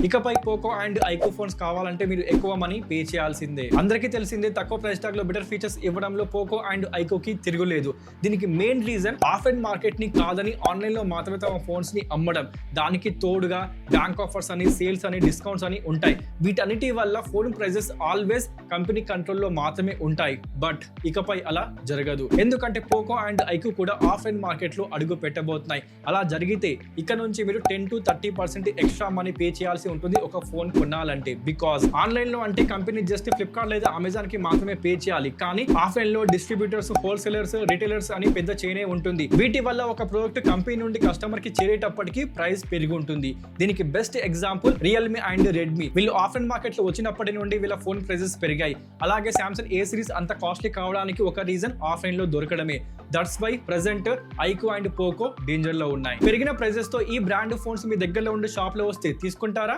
ఇకపై Poco and iQOO phones కావాలంటే మీరు ఎక్కువ మనీ పే చేయాల్సిందే. అందరికీ తెలిసిందే తక్కువ ప్రైస్ ట్యాగ్ లో బెటర్ ఫీచర్స్ ఇవ్వడంలో పోకో అండ్ ఐకోకి తిరుగులేదు. దీనికి main reason of line market ని కాదని ఆన్లైన్ లో మాత్రమే తమ ఫోన్స్ ని అమ్మడం. దానికి తోడుగా బ్యాంక్ ఆఫర్స్ అని, సేల్స్ అని, డిస్కౌంట్స్ అని ఉంటాయి. వీటన్నిటి వల్ల ఫోన్ ప్రైజెస్ ఆల్వేస్ కంపెనీ కంట్రోల్లో మాత్రమే ఉంటాయి. బట్ ఇకపై అలా జరగదు. ఎందుకంటే పోకో అండ్ ఐకో కూడా ఆఫ్ లైన్ మార్కెట్ లో అడుగు పెట్టబోతున్నాయి. అలా జరిగితే ఇక నుంచి మీరు 10 to 30% ఎక్స్ట్రా మనీ పే చేయాల్సి ఉంటుంది ఒక ఫోన్ కొనాలంటే. బికాస్ ఆన్లైన్ లో అంటే కంపెనీ జస్ట్ ఫ్లిప్కార్ట్ లేదా అమెజాన్ కి మాత్రమే పే చేయాలి. కానీ ఆఫ్లైన్ లో డిస్ట్రిబ్యూటర్స్, హోల్సేలర్స్, రిటైలర్స్ అని పెద్ద చైనే ఉంటుంది. వీటి వల్ల ఒక ప్రోడక్ట్ కంపెనీ నుండి కస్టమర్ కి చేరేటప్పటికి ప్రైస్ పెరిగి ఉంటుంది. దీనికి best example Realme and Redmi. వీళ్ళు ఆఫ్లైన్ మార్కెట్ లో వచ్చినప్పటి నుండి వీళ్ళ ఫోన్ ప్రైజెస్ పెరిగాయి. అలాగే సామ్సంగ్ ఏ సిరీస్ అంత కాస్ట్లీ కావడానికి ఒక రీజన్ ఆఫ్లైన్ లో దొరకడమే. That's why present iQOO and Poco danger లో ఉన్నాయి. పెరిగిన ప్రైజెస్ తో ఈ బ్రాండ్ ఫోన్స్ మీ దగ్గరలో ఉండే షాప్ లో వస్తే తీసుకుంటారా?